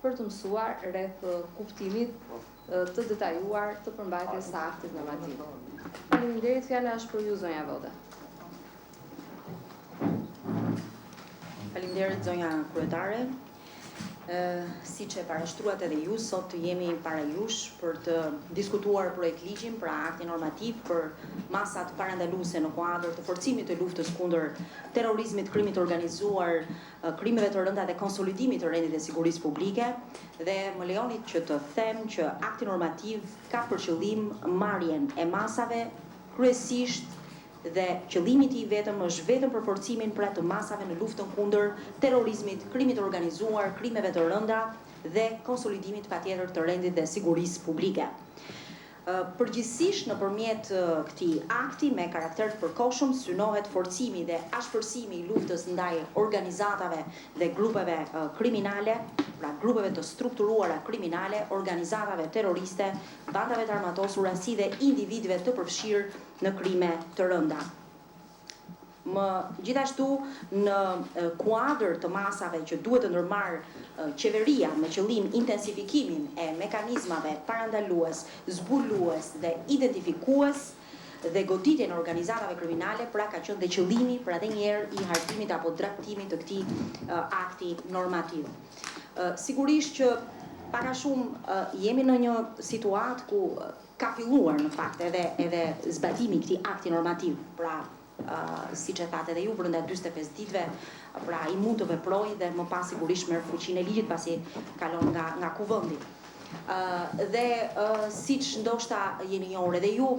për të mësuar rreth kuptimit të detajuar të përmbajtjes së aktit normativ. Faleminderit, fjala është për ju zonja Voda. Faleminderit zonja kryetare. Siç e parashtruat edhe ju, sot jemi para jush për të diskutuar projekt ligjin pra akti normativ për masat parandaluese në kuadër të forcimit të luftës kundër terrorizmit, krimit organizuar, krimeve të rënda dhe konsolidimit të rendit dhe sigurisë publike, dhe më lejoni që të them që akti normativ ka për qëllim marrjen e masave kryesisht dhe qëllimi i vetëm është vetëm për forcimin pra të masave në luftën kundër terrorizmit, krimit organizuar, krimeve të rënda dhe konsolidimit patjetër të rendit dhe sigurisë publike. Përgjithsisht nëpërmjet këtij akti me karakter të përkohshëm synohet forcimi dhe ashpërsimi i luftës ndaj organizatave dhe grupeve kriminale, pra grupeve të strukturuara kriminale, organizatave terroriste, bandave të armatosura si dhe individëve të përfshirë në krime të rënda. Gjithashtu në kuadër të masave që duhet të ndërmarrë qeveria me qëllim intensifikimin e mekanizmave parandalues, zbulues dhe identifikues dhe goditjen e organizatave kriminale, pra ka qenë dhe qëllimi për edhe njerë i hartimit apo drejtimit të këtij akti normativ. Sigurisht që para shumë jemi në një situatë ku ka filluar në fakt edhe zbatimi këtij akti normativ, pra siç e thatë edhe ju, brenda 45 ditëve, pra i mund të veprojë dhe më pas sigurisht merr fuqinë e ligjit pasi kalon nga kuvendi. Dhe siç ndoshta jeni njohur edhe ju,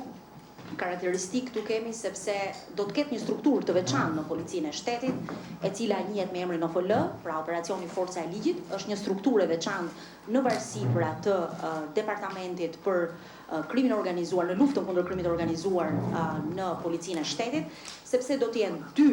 karakteristik këtu kemi sepse do të ketë një strukturë të veçantë në policinë e shtetit, e cila njihet me emrin OFL, pra Operacionin Forca e Ligjit, është një strukturë e veçantë në varësi pra të departamentit për krimin organizuar, në luftën kundër krimit organizuar në policinë e shtetit, sepse do të jenë dy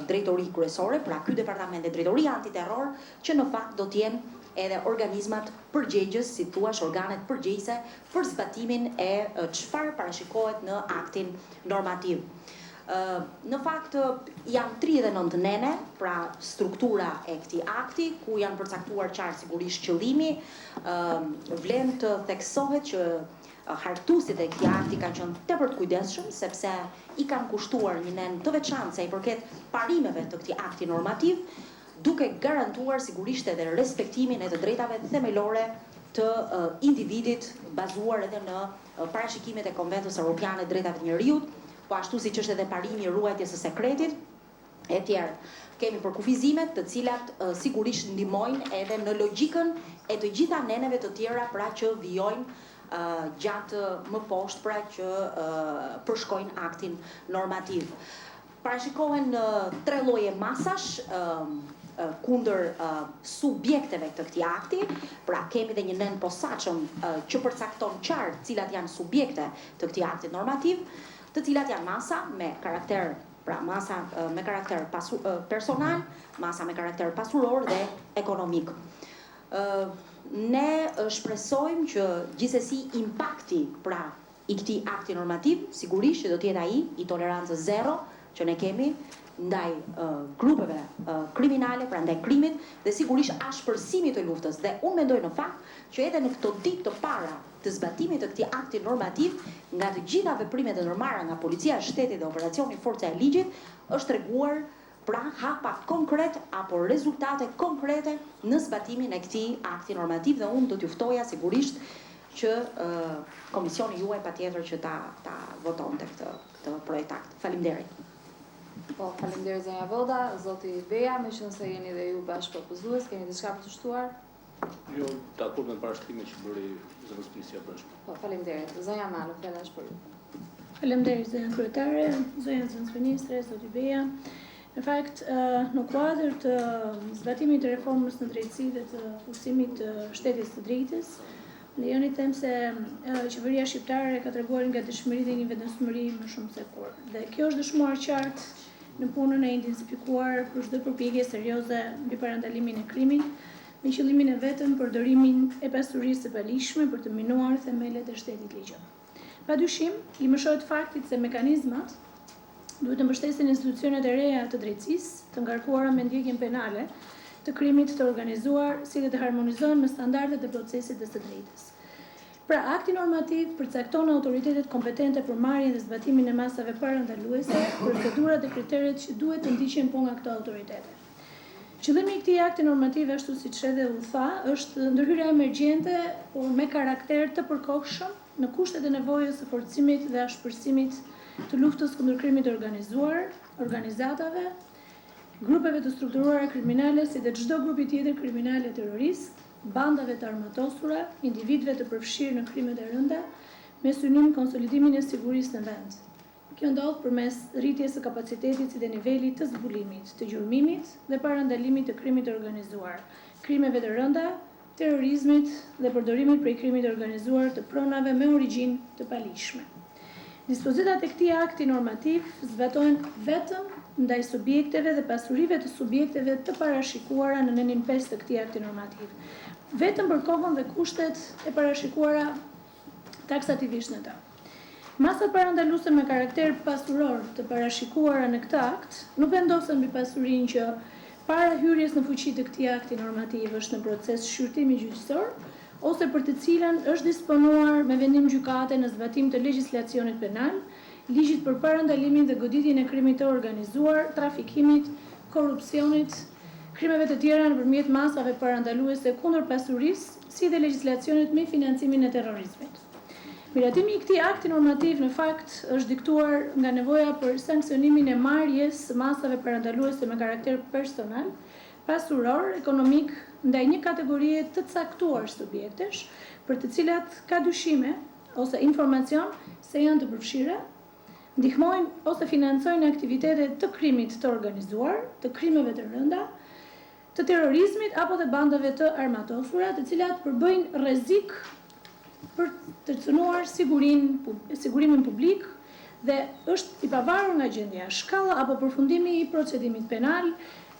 drejtori kryesore, pra ky departament dhe drejtoria antiterror, që në fakt do të jenë edhe organizmat përgjegjës, si thuash, organet përgjegjëse për zbatimin e çfarë parashikohet në aktin normativ. Në fakt janë 39 nene, pra struktura e këtij akti, ku janë përcaktuar qartë sigurisht qëllimi, vlen të theksohet që hartuesit e këtij akti kanë qenë tepër të kujdesshëm sepse i kanë kushtuar një nen të veçantë sa i përket parimeve të këtij akti normativ, duke garantuar sigurisht edhe respektimin e të drejtave themelore të individit bazuar edhe në parashikimet e Konventës Europiane të Drejtave të Njerëzit, po ashtu siç është edhe parimi i ruajtjes së sekretit e tjerë. Kemi përkufizimet të cilat sigurisht ndihmojnë edhe në logjikën e të gjitha neneve të tjera pra që vijojnë gjatë më poshtë pra që përshkojnë aktin normativ. Parashikohen 3 lloje masash kundër subjekteve të këtij akti, pra kemi dhe një nen posaçëm që përcakton qartë cilat janë subjekte të këtij akti normativ, të cilat janë masa me karakter, pra masa me karakter personal, masa me karakter pasuror dhe ekonomik. Ne shpresojmë që gjithsesi impakti pra i këtij akti normativ sigurisht që do të jetë ai i tolerancës zero që ne kemi ndaj grupeve kriminale, pra ndaj krimit dhe sigurisht ashpërsimit të luftës. Dhe unë mendoj në fakt që edhe në këto ditë të para të zbatimit të këtij akti normativ, nga të gjitha veprimet e ndërmarra nga policia e shtetit dhe Operacioni Forca e Ligjit, është treguar pra hapa konkret apo rezultate konkrete në zbatimin e këtij akti normativ dhe unë do t'ju ftoja sigurisht që komisioni juaj patjetër që ta votonte këtë projekt akt. Faleminderit. Po, faleminderit zonja Voda, zoti Beja, meqense jeni dhe ju bashkëpropozues, keni diçka për të shtuar? Jo, dakord me parashtrimin që bëri zëvendësia Policia Bashkë. Po, faleminderit. Zonja Malo, fjala është për ju. Faleminderit zonja kryetare, zonja zëvendësministre, zoti Beja. Në fakt, në kuadër të zbatimit të reformës në drejtësi dhe të ushtrimit të shtetit të drejtës, lejoni të them se qeveria shqiptare ka treguar nga dëshmëri dhe një vendosmëri më shumë se kur. Dhe kjo është dëshmuar qartë në punën e intensifikuar për çdo përpjekje serioze mbi parandalimin e krimit, me qëllimin e vetëm përdorimin e pasurisë së palishme për të minuar themelet e shtetit ligjor. Padyshim, i mëshohet faktit se mekanizmat duhet të mbështesin institucionet e reja të drejtësisë, të ngarkuara me ndjekjen penale, të krimit të organizuar, si dhe të harmonizohen me standardet e procesit dhe së drejtës. Pra, akti normativ përcakton autoritetet kompetente për marrjen dhe zbatimin e masave parandaluese, procedurat dhe kriteret që duhet të ndiqen po nga këto autoritete. Qëllimi i këtij akti normativ, ashtu siç edhe u tha, është ndërhyrja emergjente, por me karakter të përkohshëm në kushtet e nevojës së forcimit dhe ashpërsimit të luftës kundër krimit të organizuar, organizatave, grupeve të strukturuara kriminale, si dhe çdo grupi tjetër kriminal e terrorist, bandave të armatosura, individëve të përfshirë në krimet e rënda, me synim konsolidimin e sigurisë në vend. Kjo ndodh përmes rritjes së kapacitetit si dhe nivelit të zbulimit, të gjurmimit dhe parandalimit të krimit të organizuar, krimeve të rënda, terrorizmit dhe përdorimit prej krimit të organizuar të pronave me origjinë të palishme. Dispozitat e këtij akti normativ zbatohen vetëm ndaj subjekteve dhe pasurive të subjekteve të parashikuara në nenin 5 të këtij akti normativ. Vetëm për kohën dhe kushtet e parashikuara taksativisht në të. Masat parandaluese me karakter pasuror të parashikuara në këtë akt nuk vendosen mbi pasurinë që para hyrjes në fuqi të këtij akti normativ është në proces shqyrtimi gjyqësor, ose për të cilën është disponuar me vendim gjykate në zbatim të legjislacionit penal, ligjit për parandalimin dhe goditjen e krimit të organizuar, trafikimit, korrupsionit, krimeve të tjera nëpërmjet masave parandaluese kundër pasurisë, si dhe legjislacionit me financimin e terrorizmit. Miratimi i këtij akti normativ në fakt është diktuar nga nevoja për sanksionimin e marrjes së masave parandaluese me karakter personal, pasuror, ekonomik ndaj një kategorie të caktuar subjektesh, për të cilat ka dyshime ose informacion se janë të përfshira, ndihmojnë ose financojnë aktivitete të krimit të organizuar, të krimeve të rënda, të terrorizmit apo të bandave të armatosura, të cilat përbëjnë rrezik për të cënuar sigurimin publik dhe është i pavarur nga gjendja, shkalla apo përfundimi i procedimit penal,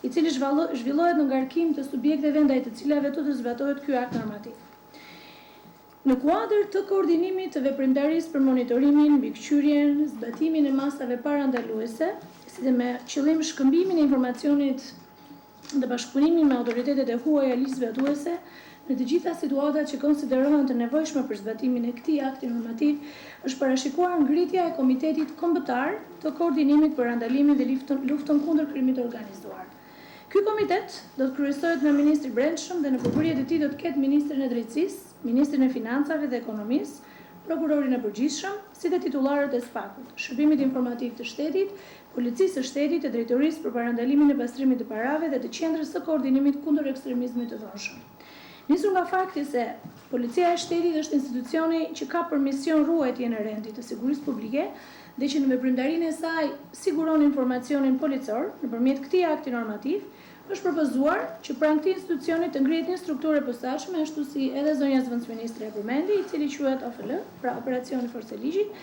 i cili zhvillohet në ngarkim të subjekteve ndaj të cilave të zbatohet ky akt normativ. Në kuadër të koordinimit të veprimtarisë për monitorimin, mbikëqyrjen, zbatimin e masave parandaluese, si dhe me qëllim shkëmbimin e informacionit dhe bashkëpunimin me autoritetet e huaja ligjzbatuese, në të gjitha situatat që konsiderohen të nevojshme për zbatimin e këtij akti normativ, është parashikuar ngritja e Komitetit Kombëtar të Koordinimit për Randalimin dhe Luftën kundër krimit të organizuar. Ky komitet do të kryesohet nga ministri i Brendshëm dhe në përbërjet e tij do të ketë ministrin e Drejtësisë, ministrin e Financave dhe Ekonomisë, prokurorin e përgjithshëm, si dhe titullarët e SPAK-ut, Shërbimit Informativ të Shtetit, Policisë së Shtetit, të Drejtorisë për Parandalimin e Pastrimit të Parave dhe të Qendrës së Koordinimit kundër ekstremizmit të dhunshëm. Nisur nga fakti se Policia e Shtetit është institucioni që ka për mision ruajtjen e rendit të sigurisë publike dhe që në veprimtarinë e saj siguron informacionin policor nëpërmjet këtij akti normativ, është propozuar që pranë këtij institucioni të ngrihet një strukturë e posaçme, ashtu si edhe zonja zëvendësministri e përmendi, i cili quhet OFL, pra Operacionin Forca Ligjit,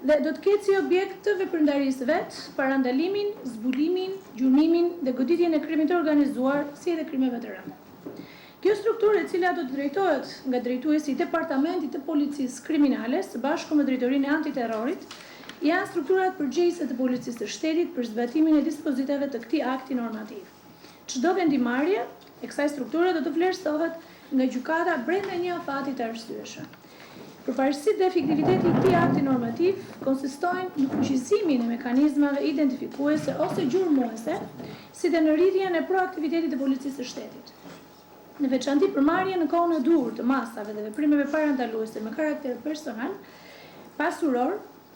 dhe do të ketë si objekt të veprimtarisë vet parandalimin, zbulimin, gjurmimin dhe goditjen e krimit të organizuar, si edhe krimeve të rënda. Kjo strukturë, e cila do të drejtohet nga drejtuesi i Departamentit të Policisë Kriminale së bashku me Drejtorinë e Antiterrorit, janë strukturat përgjegjëse të Policisë së Shtetit për zbatimin e dispozitave të këtij akti normativ. Çdo vendimarrje e kësaj strukture do të vlerësohet nga gjykata brenda një afati të arsyeshëm. Përparësitë dhe efektiviteti i këtij akti normativ konsistojnë në fuqizimin e mekanizmave identifikuese ose gjurmuese, si dhe në rritjen e proaktivitetit të Policisë së Shtetit. Në veçanti përmarrje në kohën e duhur të masave dhe veprimeve parandaluese me karakter personal, pasuror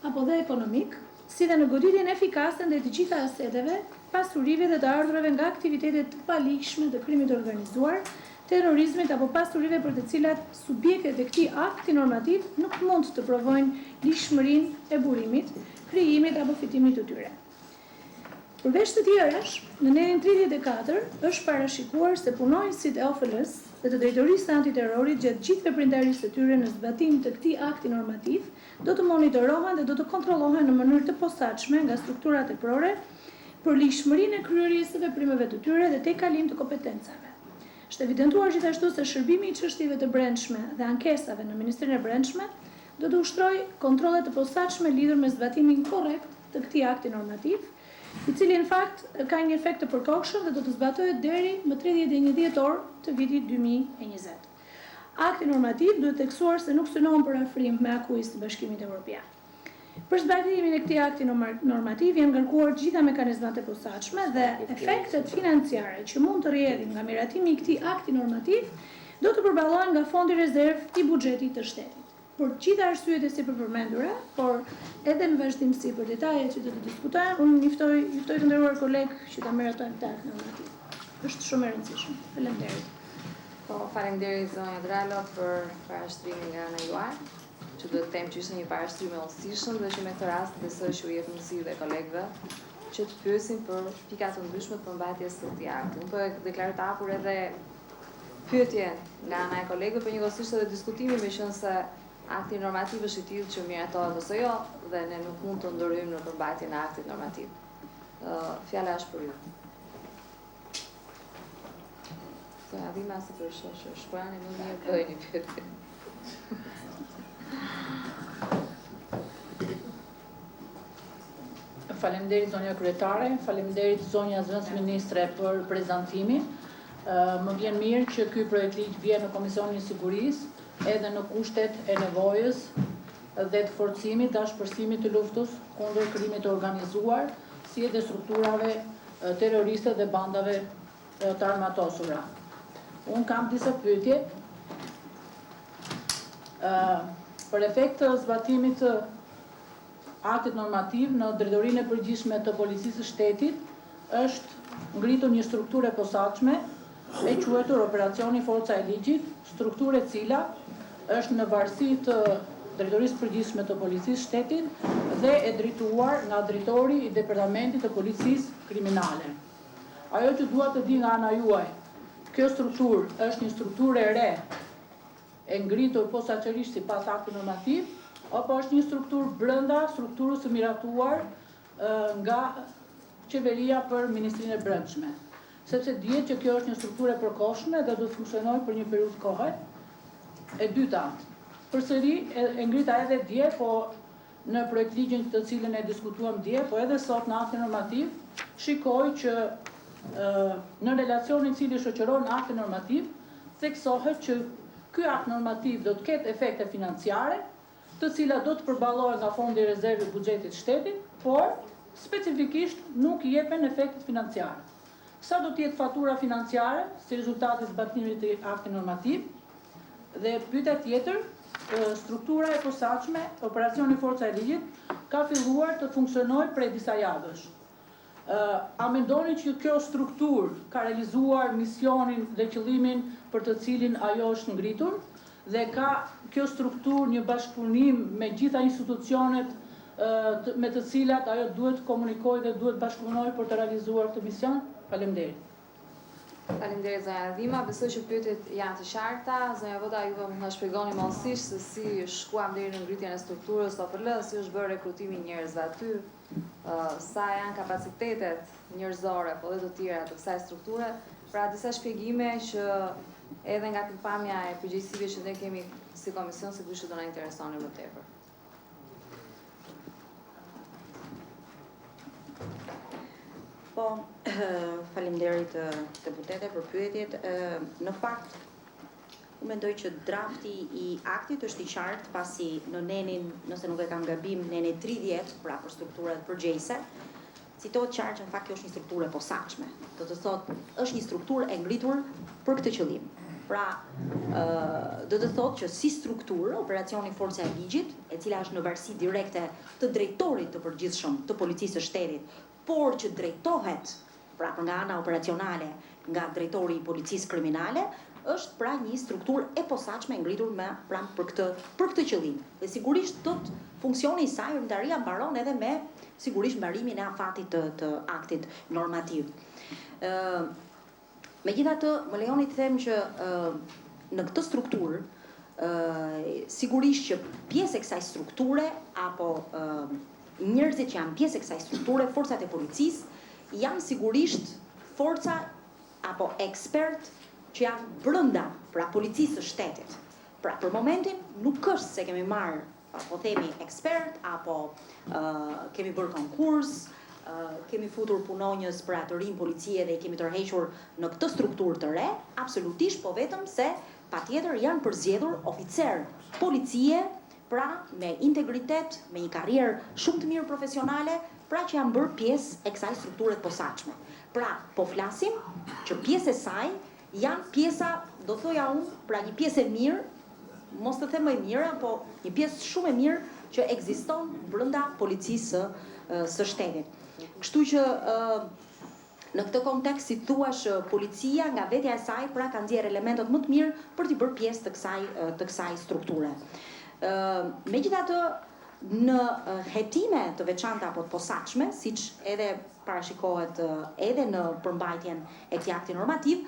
apo dhe ekonomik, si dhe në goditjen efikase ndaj të gjitha aseteve, pasurive dhe të ardhurave nga aktivitetet të palishme të krimit të organizuar, terrorizmit apo pasurive për të cilat subjektet e këtij akti normativ nuk mund të provojnë lishmërinë e burimit, krijimit apo fitimit të tyre. Përveç të tjerash, në nenin 34 është parashikuar se punonjësit e OFL-s dhe të Drejtorisë së Antiterrorit gjatë gjithë veprimtarisë së tyre në zbatim të këtij akti normativ do të monitorohen dhe do të kontrollohen në mënyrë të posaçme nga strukturat e prore për lishmërinë e kryerjes së veprimeve të tyre dhe tejkalim të kompetencave. Është evidentuar gjithashtu se shërbimi i çështjeve të brendshme dhe ankesave në Ministrinë e Brendshme do të ushtrojë kontrolle të posaçme lidhur me zbatimin korrekt të këtij akti normativ, i cili në fakt ka një efekt të përkohshëm dhe do të zbatohet deri më 31 dhjetor të vitit 2020. Akti normativ duhet teksuar se nuk synon për afrim me akuis të Bashkimit Evropian. Për zbatimin e këtij akti normativ janë ngarkuar gjitha mekanizmat e posaçme dhe efektet financiare që mund të rrjedhin nga miratimi i këtij akti normativ do të përballohen nga fondi rezerv i buxhetit të shtetit. Për gjitha arsyet e sipërpërmendura, por edhe në vazhdimsi për detajet që do të diskutojmë, unë juftoj të nderuar kolegë që ta miratojnë këtë akt normativ. Është shumë e rëndësishëm. Faleminderit. Po, faleminderit zonja Dralo për parashtrimin nga ana juaj, që duhet të them që ishte një parashtrim i hollësishëm dhe që me këtë rast besoj që u jep mundësi dhe kolegëve që të pyesin për pika të ndryshme të përmbajtjes së këtij akti. Unë po e deklaroj të hapur edhe pyetje nga ana e kolegëve, për njëkohësisht edhe diskutimi, meqenëse se akti normativ është i tillë që miratohet ose jo dhe ne nuk mund të ndërhyjmë në përmbajtjen e aktit normativ. Fjala është për ju. Zonja Dhima, si për shkruani më mirë bëjë një pyetje. Faleminderit zonja kryetare, faleminderit zonja zëvendës ministre për prezantimin. Më vjen mirë që ky projekt ligj vjen në Komisionin e Sigurisë, edhe në kushtet e nevojës dhe të forcimit, dashpërsimit të luftës kundër krimit të organizuar, si edhe strukturave terroriste dhe bandave të armatosura. Unë kam disa pyetje për efekt të zbatimit të aktit normativ në drejtorinë e përgjithshme të policisë së shtetit është ngritur një strukturë e posaçme e quajtur Operacionin Forca e Ligjit, strukturë e cila është në varësi të drejtorisë përgjithshme të policisë së shtetit dhe e drejtuar nga drejtori i departamentit të policisë kriminale. Ajo që dua të di nga ana juaj, kjo strukturë është një strukturë e re e ngritur posaçërisht sipas aktit normativ, apo është një strukturë brenda strukturës së miratuar nga qeveria për ministrin e brendshme. Sepse dihet që kjo është një strukturë e përkohshme dhe do të funksionojë për një periudhë kohe. E dyta, përsëri e ngrita edhe dje, po në projekt ligjin të cilën e diskutuam dje, po edhe sot në aktin normativ, shikoj që në relacionin cili shoqëron aktin normativ, theksohet që ky akt normativ do të ketë efekte financiare, të cilat do të përballohen nga fondi rezerv i buxhetit shtetit, por specifikisht nuk i jepen efektet financiare. Sa do të jetë fatura financiare si rezultati i zbatimit të aktit normativ? Dhe pyetja tjetër, struktura e posaçme, Operacionin Forca e Ligjit, ka filluar të funksionojë prej disa javësh. A mendoni që kjo strukturë ka realizuar misionin dhe qëllimin për të cilin ajo është ngritur? Dhe ka kjo strukturë një bashkëpunim me gjitha institucionet me të cilat ajo duhet të komunikojë dhe duhet bashkëpunojë për të realizuar këtë mision? Faleminderit. Faleminderit zonja Dhima, besoj që pyetjet janë të qarta. Zonja Vota, juve mund ta shpjegoni mallësisht se si shkuam deri në ngritjen e strukturës OFL, si është bërë rekrutimi i njerëzve aty, sa janë kapacitetet njerëzore po dhe të tjera të kësaj strukture. Pra disa shpjegime që edhe nga pikpamja e përgjegjësive që ne kemi si komision, sigurisht do na interesonin më tepër. Po, faleminderit deputete për pyetjet. Në fakt, unë mendoj që drafti i aktit është i qartë pasi në nenin, nëse nuk e kam gabim, neni 30, pra për strukturat përgjegjëse, citohet qartë që në fakt kjo është një strukturë e posaçme. Do të thotë, është një strukturë e ngritur për këtë qëllim. Pra, do të thotë që si strukturë, Operacionin Forca e Ligjit, e cila është në varësi direkte të drejtorit të përgjithshëm të policisë së shtetit, por që drejtohet, pra nga ana operacionale, nga drejtori i policisë kriminale, është pra një strukturë e posaçme ngritur për këtë qëllim. Dhe sigurisht do të funksioni i saj ndaria mbaron edhe me sigurisht mbarimin e afatit të aktit normativ. Megjithatë, më lejoni të them që në këtë strukturë, sigurisht që pjesë e kësaj strukture apo njerëzit që janë pjesë e kësaj strukture, forcat e policisë, janë sigurisht forca apo ekspert që janë brenda pra policisë së shtetit. Pra për momentin nuk është se kemi marrë, po themi ekspert apo kemi bërë konkurs kemi futur punonjës pra të rinj policie dhe i kemi tërhequr në këtë strukturë të re, absolutisht, po vetëm se patjetër janë përzgjedhur oficer policie, pra me integritet, me një karrierë shumë të mirë profesionale, pra që janë bërë pjesë e kësaj strukture të posaçme. Pra, po flasim që pjesë e saj janë pjesa, do thoja unë, pra një pjesë e mirë, mos të them më e mira, po një pjesë shumë e mirë që ekziston brenda policisë së shtetit. Kështu që në këtë kontekst, si thuash, policia nga vetja e saj pra ka nxjerrë elementet më të mirë për t'i bërë pjesë të kësaj strukture. Megjithatë, në hetime të veçanta apo të posaçme, siç edhe parashikohet edhe në përmbajtjen e këtij akti normativ,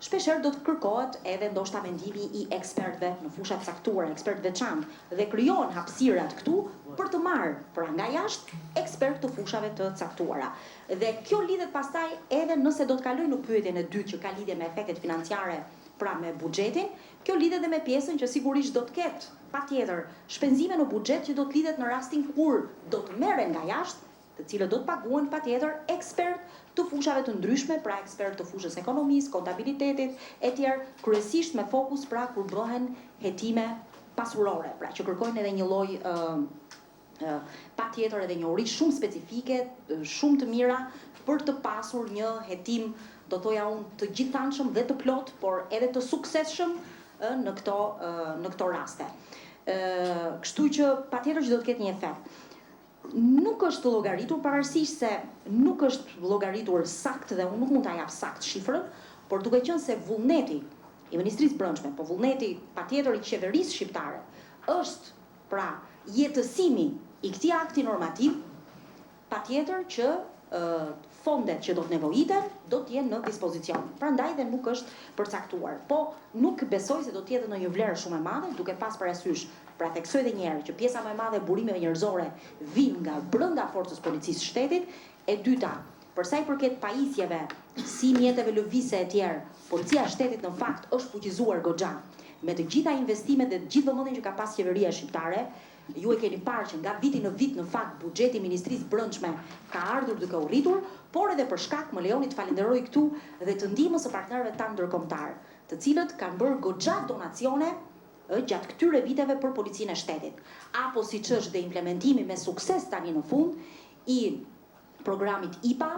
shpeshherë do të kërkohet edhe ndoshta mendimi i ekspertëve në fusha të caktuara, ekspert veçantë, dhe krijohen hapësirat këtu për të marrë pra nga jashtë ekspert të fushave të caktuara. Dhe kjo lidhet pastaj edhe nëse do të kaloj në pyetjen e dytë që ka lidhje me efektet financiare, pra me buxhetin, kjo lidhet edhe me pjesën që sigurisht do të ketë patjetër shpenzime në buxhet që do të lidhet në rastin kur do të merren nga jashtë, të cilët do të paguhen patjetër ekspert të fushave të ndryshme, pra ekspert të fushës ekonomisë, kontabilitetit, etj, kryesisht me fokus pra kur bëhen hetime pasurore, pra që kërkojnë edhe një lloj patjetër edhe njohuri shumë specifike, shumë të mira për të pasur një hetim, do thoja unë, të gjithanshëm dhe të plot, por edhe të suksesshëm në këto raste. Kështu që patjetër që do të ketë një efekt. Nuk është llogaritur, pavarësisht se nuk është llogaritur sakt dhe unë nuk mund ta jap sakt shifrën, por duke qenë se vullneti i Ministrisë Brendshme, po vullneti patjetër i qeverisë shqiptare është pra jetësimi i këtij akti normativ, patjetër që fondet që do të nevojiten do të jenë në dispozicion. Prandaj dhe nuk është përcaktuar. Po nuk besoj se do të jetë ndonjë vlerë shumë e madhe, duke pas parasysh, pra theksoj edhe një herë që pjesa më e madhe e burimeve njerëzore vijnë nga brenda forcës policisë së shtetit. E dyta, për sa i përket pajisjeve, si mjeteve lëvizëse e tjerë, policia e shtetit në fakt është fuqizuar goxha me të gjitha investimet dhe të gjithë vëmendjen që ka pas qeveria shqiptare. Ju e keni parë që nga viti në vit në fakt buxheti i Ministrisë Brendshme ka ardhur duke u rritur, por edhe për shkak, më lejoni të falenderoj këtu dhe të ndihmës së partnerëve tanë ndërkombëtar, të cilët kanë bërë goxha donacione gjatë këtyre viteve për policinë e shtetit. Apo siç është dhe implementimi me sukses tani në fund i programit IPA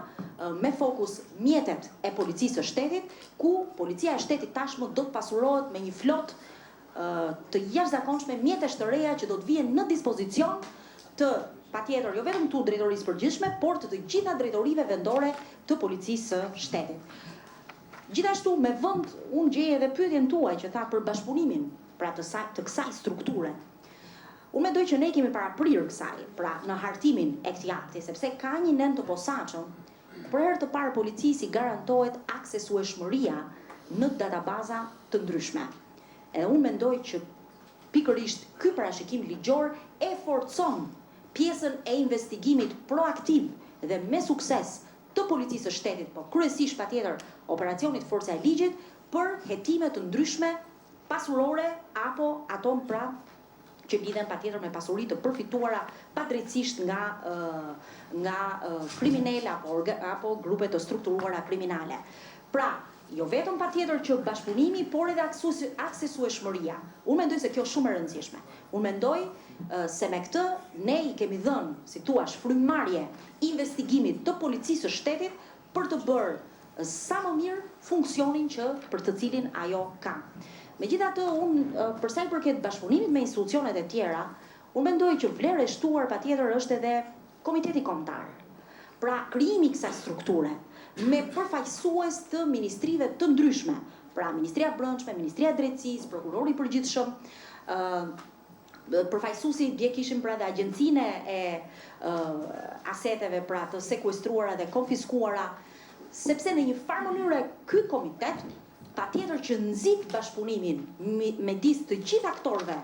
me fokus mjetet e policisë së shtetit, ku policia e shtetit tashmë do të pasurohet me një flot të jashtëzakonshme mjetesh të reja që do të vijen në dispozicion të patjetër jo vetëm këtu drejtorisë përgjithshme, por të gjitha drejtorive vendore të policisë së shtetit. Gjithashtu me vend unë gjej edhe pyetjen tuaj që tha për bashkëpunimin pra të kësaj strukture. Unë mendoj që ne kemi paraprirë kësaj, pra në hartimin e këtij akti, sepse ka një nen të posaçëm, për herë të parë policisë i garantohet aksesueshmëria në databaza të ndryshme. Edhe unë mendoj që pikërisht ky parashikim ligjor e forcon pjesën e investigimit proaktiv dhe me sukses të policisë së shtetit, po kryesisht patjetër Operacionit Forca e Ligjit për hetime të ndryshme pasurore apo ato pra që lidhen patjetër me pasuri të përfituara padrejtisht nga kriminal apo grupe të strukturuara kriminale. Pra, jo vetëm patjetër që bashkëpunimi, por edhe aksesueshmëria. Unë mendoj se kjo është shumë e rëndësishme. Unë mendoj se me këtë ne i kemi dhënë, si thua, frymëmarrje investigimit të policisë së shtetit për të bërë sa më mirë funksionin për të cilin ajo ka. Megjithatë, unë për sa i përket bashkëpunimit me institucionet e tjera, unë mendoj që vlerë e shtuar patjetër është edhe Komiteti Kombëtar. Pra, krijimi i kësaj strukture me përfaqësues të ministrive të ndryshme, pra Ministria e Brendshme, Ministria e Drejtësisë, Prokurori i Përgjithshëm, përfaqësuesi bie kishim pra dhe Agjencinë e aseteve pra të sekuestruara dhe konfiskuara, sepse në një farë mënyrë ky komitet patjetër që nxit bashkëpunimin midis të gjithë aktorëve,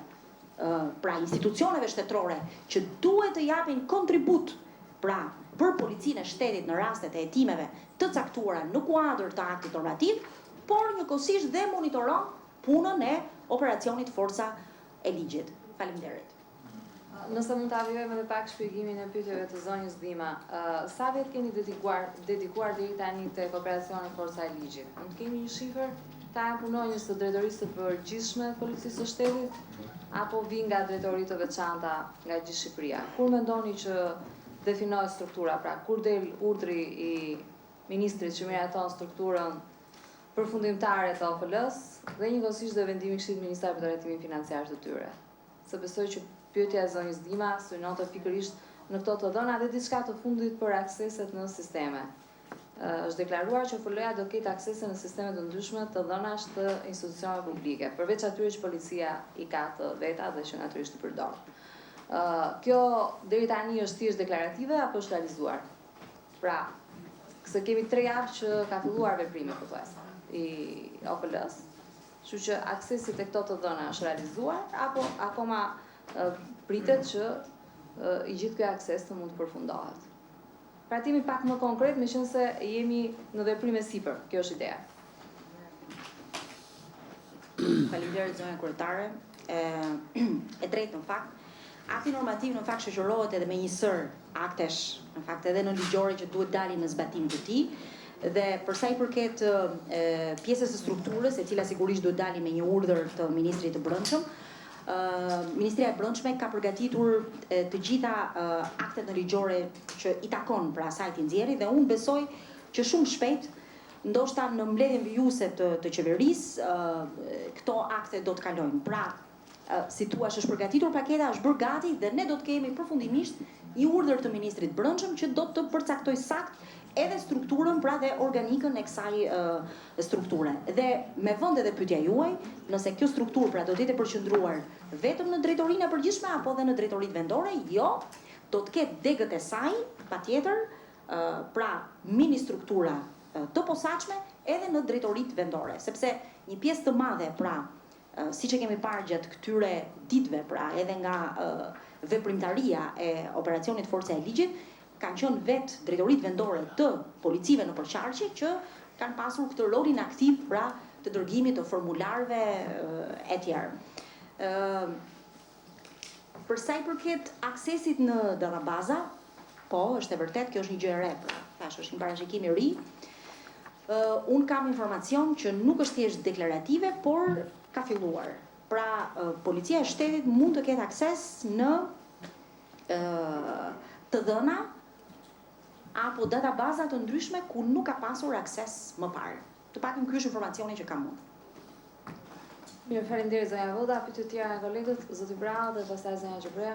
pra institucioneve shtetërore që duhet të japin kontribut pra për policinë e shtetit në rastet e hetimeve të caktuara në kuadër të aktit normativ, por njëkohësisht dhe monitoron punën e Operacionit Forca e Ligjit. Faleminderit. Nëse mund të avjojmë edhe pak shpjegimin e pyetjeve të zonjës Dima, sa vjet keni dedikuar deri tani tek Operacionin Forca e Ligjit? Mund të kemi një shifër? Ta janë punonjës të drejtorisë së përgjithshme të policisë së shtetit, apo vi nga drejtori të veçanta nga gjithë Shqipëria? Kur mendoni që definohet struktura, pra kur del urdhri I ministrit që miraton strukturën përfundimtare të OFL-s dhe njëkohësisht dhe vendimi I Këshillit Ministar për drejtimin financiar të tyre? Se besoj që pyetja e zonjës Dima synonte pikërisht në këto të dhëna dhe diçka të fundit për akseset në sisteme. Është deklaruar që OFL-ja do ketë aksese në sisteme të ndryshme të dhënash të institucioneve publike, përveç atyre që policia I ka të veta dhe që natyrisht I përdor. Kjo deri tani është thjesht deklarative apo është realizuar? Pra, se kemi 3 javë që ka filluar veprimi pothuajse I OFL-s, kështu që aksesi te këto të dhëna është realizuar apo akoma pritet që I gjithë ky akses të mund të përfundohet. Pra timi pak më konkret, meqense jemi në veprime sipër, kjo është ideja. Faleminderit zonja kryetare. E drejtë në fakt, akti normativ në fakt shoqërohet edhe me një sër aktesh, në fakt edhe në ligjore që duhet dalin në zbatim të tij. Dhe përsa I përket pjesës së strukturës, e cila sigurisht duhet dalin me një urdhër të ministrit të brendshëm, Ministria e Brendshme ka përgatitur të gjitha aktet në ligjore që I takon pra asaj të nxjerrë dhe unë besoj që shumë shpejt, ndoshta në mbledhjen vijuese të qeverisë, këto akte do të kalojnë. Pra, si thua është përgatitur paketa, është bërë gati dhe ne do të kemi përfundimisht një urdhër të ministrit brendshëm që do të përcaktoj sakt edhe strukturën pra dhe organikën e kësaj strukture. Dhe me vend edhe pyetja juaj, nëse kjo strukturë pra do të jetë përqendruar vetëm në drejtorinë e përgjithshme apo edhe në drejtoritë vendore, jo, do të ketë degët e saj, patjetër, pra mini struktura të posaçme edhe në drejtoritë vendore, sepse një pjesë të madhe, pra, siç e kemi parë gjatë këtyre ditëve, pra edhe nga veprimtaria e Operacionit Forca e Ligjit, kanë qenë vetë drejtoritë vendore të policive në përqarqe që kanë pasur këtë rolin aktiv pra të dërgimit të formularëve e tjerë. Përsa I përket aksesit në databaza, po, është e vërtet, kjo është një gjë e re, pra, thash është një parashikim I ri. Unë kam informacion që nuk është thjesht deklarative, por ka filluar. Pra, policia e shtetit mund të ketë akses në të dhëna apo databaza të ndryshme ku nuk ka pasur akses më parë. Të paktën ky është informacioni që kam unë. Mirë, faleminderit zonja Voda, pyetje të tjera nga kolegët, zoti Braho dhe pastaj zonja Xhebrea.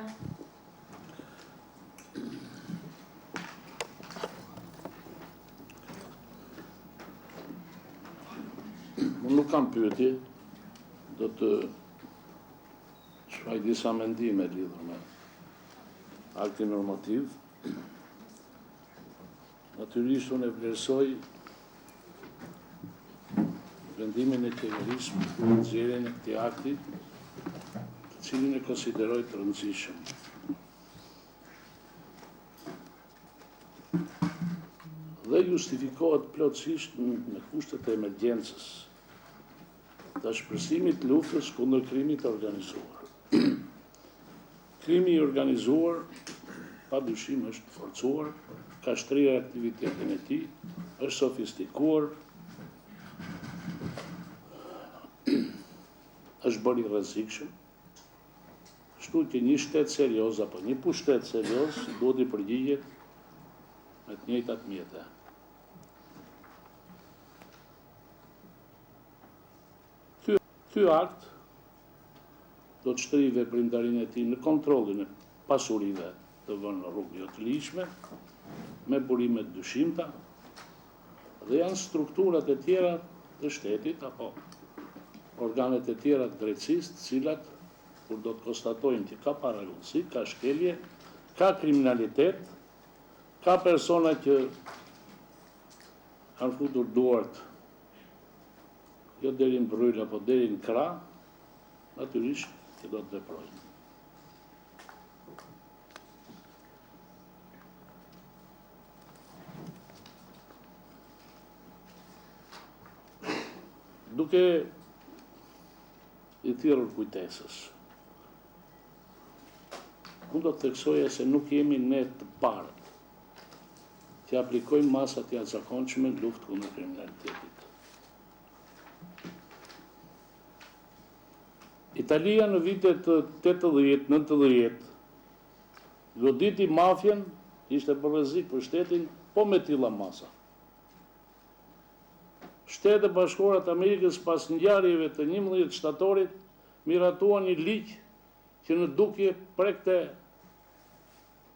Unë nuk kam pyetje, do të shfaq disa mendime lidhur me aktin normativ. Natyrisht unë e vlerësoj vendimin e qeverisë në nxjerrjen e këtij akti, të cilin e konsideroj të rëndësishëm. Dhe justifikohet plotësisht në kushtet e emergjencës, të shpërsimit luftës kundër krimit të organizuar. Krimi I organizuar, pa dyshim është forcuar, ka shtrirë aktivitetin e tij, është sofistikuar, është bërë I rrezikshëm, kështu që një shtet serioz apo një pushtet serioz duhet I përgjigjet me të njëjtat mjete. Ky akt do të shtrijë veprimtarinë e tij në kontrollin e pasurive të vënë në rrugë jo të ligjshme, me burime të dyshimta, dhe janë strukturat e tjera të shtetit apo organet e tjera të drejtësisë, të cilat kur do të konstatojnë që ka paragjallësi, ka shkelje, ka kriminalitet, ka persona që kanë futur duart jo deri në bryl apo deri në krah, natyrisht që do të veprojnë. Duke I thirrur kujtesës. unë do të theksoja se nuk jemi ne të parët që aplikojmë masat e jashtëzakonshme në luftë kundër kriminalitetit. Italia në vitet 80-90 goditi mafjen, ishte për rrezik për shtetin, po me tilla masa. Shtetet Bashkuara të Amerikës pas ngjarjeve të 11 shtatorit miratuan një ligj që në dukje prekte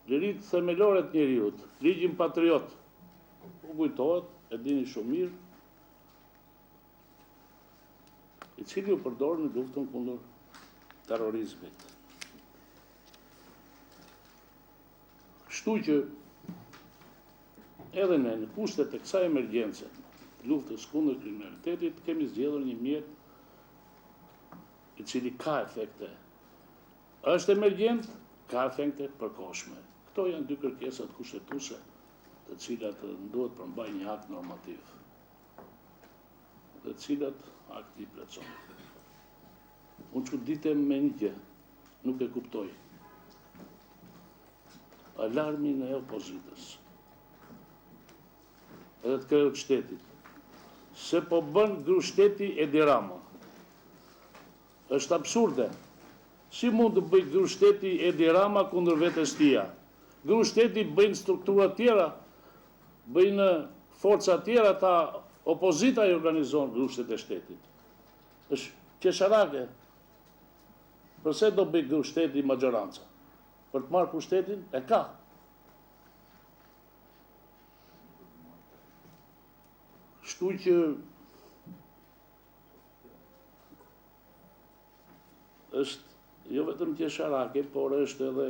lirit themelore të njeriut, ligjin patriot. U kujtohet, e dini shumë mirë, i cili u përdor në luftën kundër terrorizmit. Kështu që edhe ne në kushtet e kësaj emergjence, luftës kundër kriminalitetit, kemi zgjedhur një mjet i cili ka efekte. Është emergjent, ka efekte përkohshme. Këto janë dy kërkesat kushtetuese, të cilat duhet përmbaj një akt normativ, dhe cilat akti plotëson. Unë çuditem me një gjë, nuk e kuptoj. Alarmin e opozitës, edhe të krejut shtetit, se po bën grushteti Edi Rama. Është absurde. Si mund të bëj grushteti Edi Rama kundër vetes tia? Grushteti bëjnë struktura tjera, bëjnë forca tjera, ta opozita i organizon grushtet e shtetit. Është qesharake. Përse do bëj grushteti maggjoranca? Për të marrë pushtetin? E ka. Kështu që është jo vetëm qesharake, por është edhe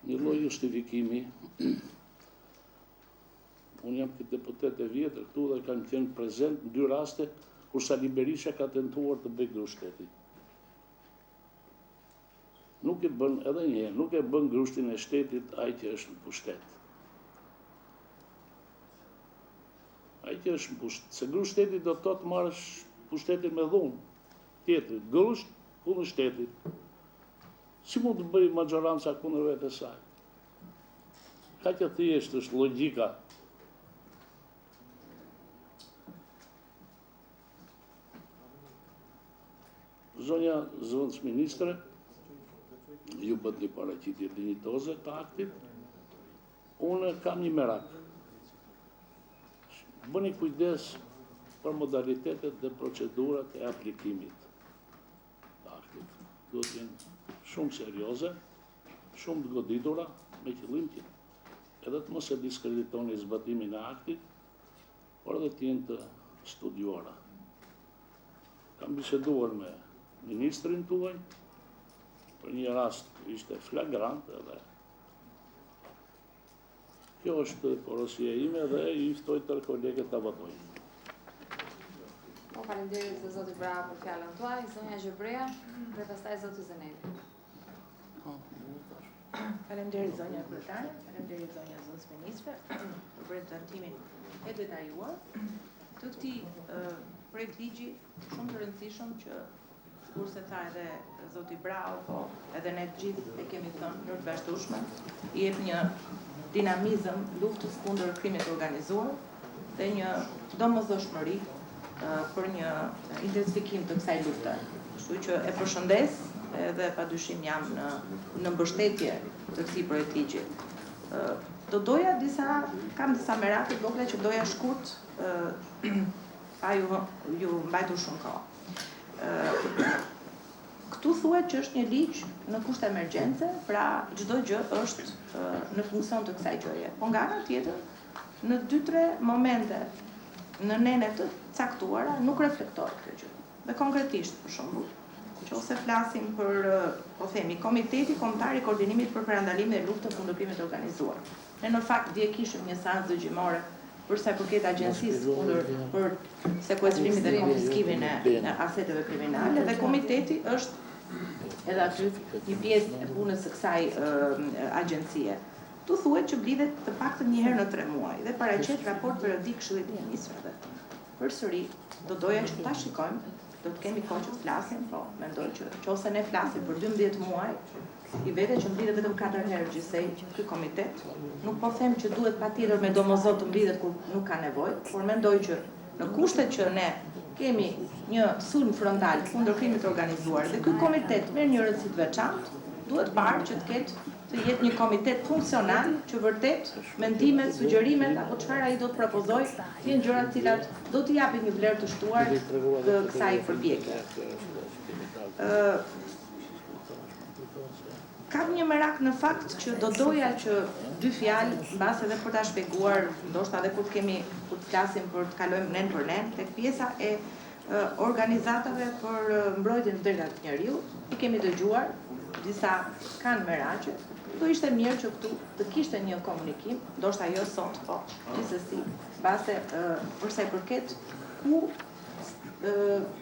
një lloj justifikimi. Unë jam këtë deputet e vjetër këtu dhe kam qenë prezent në 2 raste kur Sali Berisha ka tentuar të bëjë grushteti. Nuk e bën edhe një herë, nuk e bën grushtin e shtetit ai që është në pushtet. Ai që është në pushtet, se grushteti do të thotë marrësh pushtetin me dhunë. Tjetër, grusht kundër shtetit. Si mund të bëj maggjoranca kundër vetes saj? Ka që thjesht është logjika. Zonja zëvendës ministre, ju bët një paraqitje dinjitoze të aktit, unë kam një merak. Bëni kujdes për modalitetet dhe procedurat e aplikimit të aktit. Do të jenë shumë serioze, shumë të goditura, me qëllim që edhe të mos e diskreditoni zbatimin e aktit, por edhe të jenë të studiuara. Kam biseduar me ministrin tuaj, për një rast ishte flagrant edhe. Kjo është porosia ime dhe i ftoj tërë kolegët të votojnë. Faleminderit zoti Braho për fjalën tuaj, zonja Gjebrea dhe pastaj zoti Zeneli. Faleminderit zonja kryetare, faleminderit zonja zëvendës ministre për prezantimin e detajuar të këtij projekt ligji shumë të rëndësishëm që kurse tha edhe zoti Braho, po edhe ne gjithë e kemi thënë në të vazhdueshme, i jep një dinamizëm luftës kundër krimit të organizuar dhe një domosdoshmëri për një intensifikim të kësaj lufte. Kështu që e përshëndes edhe padyshim jam në mbështetje të këtij projekt ligji. Kam disa merake të vogla që doja shkurt pa ju mbajtur shumë kohë. Këtu thuhet që është një ligj në kushte emergjence, pra çdo gjë është në funksion të kësaj gjëje. Po nga ana tjetër, në 2-3 momente në nene të caktuara nuk reflektohet kjo gjë. Dhe konkretisht, për shembull, nëse flasim për, po themi, Komiteti Kombëtar i Koordinimit për Parandalimin e Luftës kundër Krimit të Organizuar. Ne në fakt dje kishim një seancë dëgjimore për sa i përket agjencisë për sekuestrimin dhe konfiskimin e aseteve kriminale dhe komiteti është edhe aty një pjesë e punës së kësaj agjencie. Tu thuhet që blidhet të paktën një herë në 3 muaj dhe paraqet raport periodik Këshillit të Ministrave. Përsëri, do doja që ta shikojmë do të kemi kohë që të flasim, po mendoj që nëse ne flasim për 12 muaj, i vete që mblidhet vetëm 4 herë gjithsej ky komitet. Nuk po them që duhet patjetër me domosdoshmë të mblidhet kur nuk ka nevojë, por mendoj që në kushtet që ne kemi një sulm frontal kundër krimit të organizuar dhe ky komitet merr një rëndësi të veçantë, duhet parë që të jetë një komitet funksional që vërtet mendimet, sugjerimet apo çfarë ai do të propozoj të jenë gjëra të cilat do t'i japin një vlerë të shtuar të kësaj përpjekje. Kam një merak në fakt që do doja që 2 fjalë, mbas edhe për ta shpjeguar, ndoshta edhe kur të flasim për të kalojmë nen për nen, tek pjesa e organizatave për mbrojtjen e drejtave të njeriut, i kemi dëgjuar, disa kanë meraqe, do ishte mirë që këtu të kishte një komunikim, ndoshta jo sot, po gjithsesi, mbase për sa i përket ku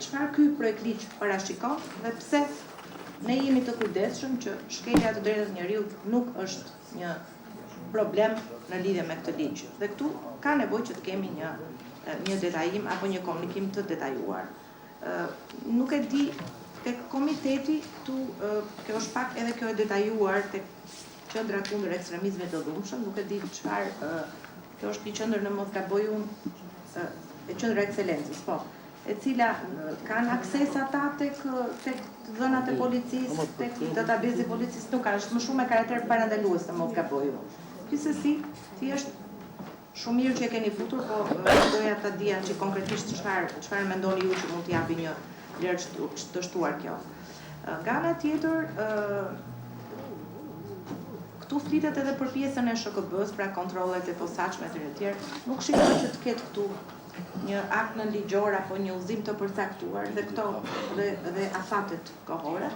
çfarë ky projekt ligj parashikon dhe pse ne jemi të kujdesshëm që shkelja të drejtave të njeriut nuk është një problem në lidhje me këtë ligj. Dhe këtu ka nevojë që të kemi një detajim apo një komunikim të detajuar. Nuk e di tek komiteti këtu kjo është pak edhe kjo e detajuar tek qendra kundër ekstremizmit të dhunshëm, nuk e di çfarë kjo është një qendër në mos gaboj unë e qendra ekselencës, po, e cila kanë akses ata tek dhënat e policisë, tek database e policisë, nuk kanë, është më shumë me karakter parandalues në mos gaboj unë. Gjithsesi, thjesht shumë mirë që e keni futur, po doja ta dija që konkretisht çfarë mendoni ju që mund të japi një vlerë të shtuar kjo. Nga ana tjetër, këtu flitet edhe për pjesën e SHKB-s, pra kontrollet e posaçme etj. Nuk shikoj që të ketë këtu një akt nënligjor apo një udhëzim të përcaktuar dhe këto dhe afatet kohore,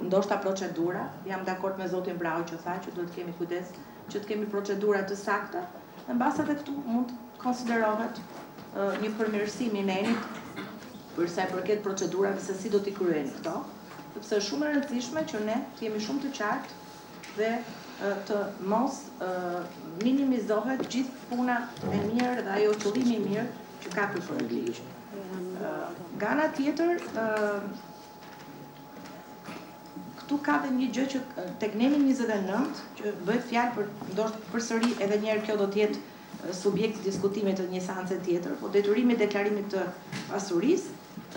ndoshta procedura, jam dakord me zotin Braho që tha që duhet të kemi kujdes që të kemi procedura të sakta, dhe mbas edhe këtu mund të konsiderohet një përmirësim i nenit për sa i përket procedurave se si do t'i kryejnë këto, sepse është shumë e rëndësishme që ne të jemi shumë të qartë dhe të mos minimizohet gjithë puna e mirë dhe ajo qëllimi i mirë që ka ky projekt ligj. Nga ana tjetër, këtu ka dhe një gjë që tek nemi 29 që bëhet fjalë për ndoshta përsëri edhe një herë kjo do të jetë subjekt i diskutimit të një seance tjetër, po detyrimi i deklarimit të pasurisë.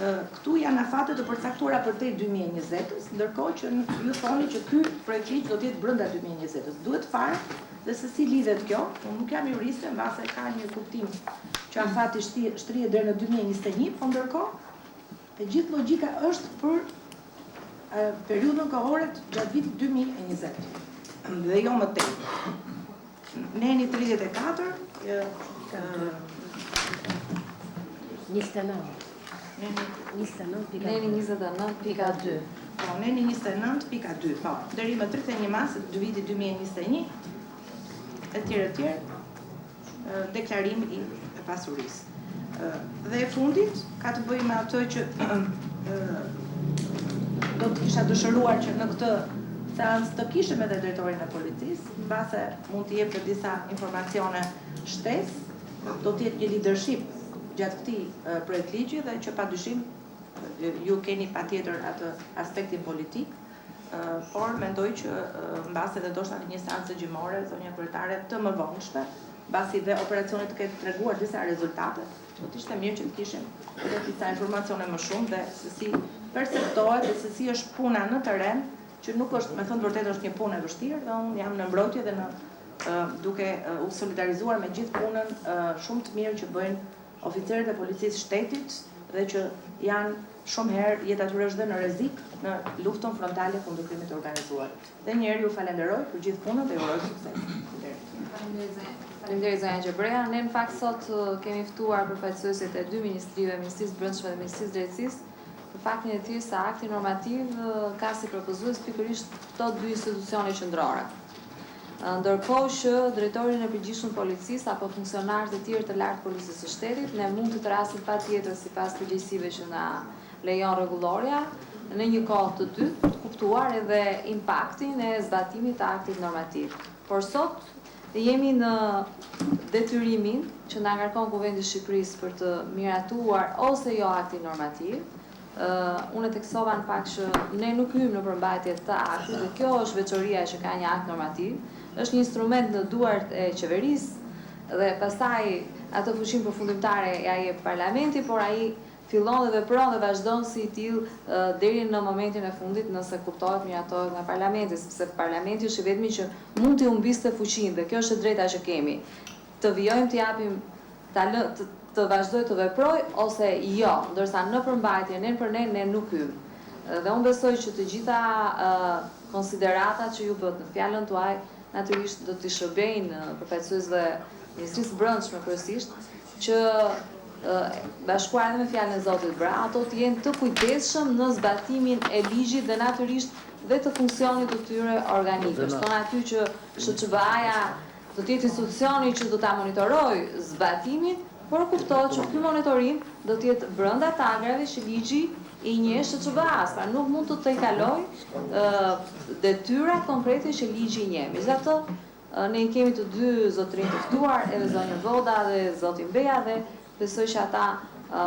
Këtu janë afate të përcaktuara për te 2020-s, ndërkohë që ju thoni që ky projekt ligj do të jetë brenda 2020-s. Duhet fare dhe se si lidhet kjo, unë nuk jam juriste, mbase ka një kuptim që afati shtrihet deri në 2021, po ndërkohë e gjithë logjika është për periudhën kohore gjatë vitit 2020 dhe jo më tej. Neni 34 Neni 29.2. Po, neni 29.2, po, deri më 31 mars të vitit 2021, etj. Deklarim i pasurisë. Dhe e fundit ka të bëjë me atë që do të kisha dëshiruar që në këtë seancë të kishim edhe drejtorin e policisë, mbase mund të jepte disa informacione shtesë, do të jetë një leadership gjatë këtij projekt ligji dhe që padyshim ju keni patjetër atë aspektin politik, por mendoj që mbase edhe ndoshta në një seancë gjimore, zonja kryetare, të mëvonshme, mbasi dhe operacioni të ketë treguar disa rezultate, do të ishte mirë që të kishim edhe disa informacione më shumë dhe se si perceptohet dhe se si është puna në terren, që nuk është, me thënë vërtet është një punë e vështirë dhe unë jam në mbrojtje dhe duke u solidarizuar me gjithë punën shumë të mirë që bëjnë oficerët e policisë shtetit dhe që janë shumë herë jetë atyre është dhe në rrezik në luftën frontale kundër krimit të organizuar. Dhe një herë ju falenderoj për gjithë punën dhe ju uroj sukses. Faleminderit zonja Gjebrea. Ne në fakt sot kemi ftuar përfaqësuesit e 2 ministrive, Ministrisë Brendshme dhe Ministrisë Drejtësisë, për faktin e thjeshtë se akti normativ ka si propozues pikërisht këto 2 institucione qendrore. Ndërkohë që drejtorin e përgjithshëm të policisë apo funksionarët e tjerë të lartë policisë së shtetit, ne mund të trasim patjetër sipas përgjegjësive që na lejon rregulloria në një kohë të dytë për të kuptuar edhe impaktin e zbatimit të aktit normativ. Por sot jemi në detyrimin që na ngarkon Kuvendi i Shqipërisë për të miratuar ose jo aktin normativ, unë e theksova në fakt që ne nuk hyjmë në përmbajtje të aktit, dhe kjo është veçoria që ka një akt normativ, është një instrument në duart e qeverisë, dhe pastaj ato fuqinë përfundimtare ja jep parlamenti, por ai fillon dhe vepron dhe vazhdon si i tillë deri në momentin e fundit nëse kuptohet miratohet nga parlamenti, sepse parlamenti është i vetmi që mund t'i humbiste fuqinë dhe kjo është e drejta që kemi. Të vijojmë të japim të vazhdoj të veproj ose jo, ndërsa në përmbajtje ne për ne nuk hymë. Dhe unë besoj që të gjitha konsideratat që ju bët në fjalën tuaj natyrisht do t'i shërbejnë përfaqësuesve Ministrisë Brendshme kryesisht që bashkuar edhe me fjalën e Zotit Braho, ato të jenë të kujdesshëm në zbatimin e ligjit dhe natyrisht dhe të funksionit të tyre organikës. Tonë aty që SHQB-ja do të jetë institucioni që do ta monitorojë zbatimin, por kuptohet që ky monitorim do të jetë brenda të agrave që ligji i njeh SHQB-s, pra nuk mund të tejkaloj detyra konkrete që ligji i njeh. Megjithatë, ne kemi të dy zotërinj të ftuar, edhe zonjën Voda dhe zotin Beja, dhe besoj që ata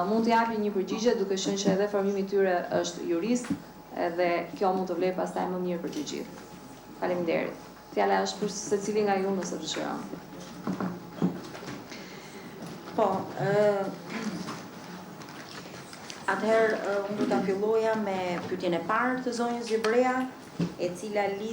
mund të japin një përgjigje duke qenë që edhe formimi i tyre është jurist, edhe kjo mund të vlejë pastaj më mirë për të gjithë. Faleminderit. Fjala është për secili nga ju nëse dëshiron. Po, atëherë unë do ta filloja me pyetjen e parë të zonjës Gjebrea, e cila lidhet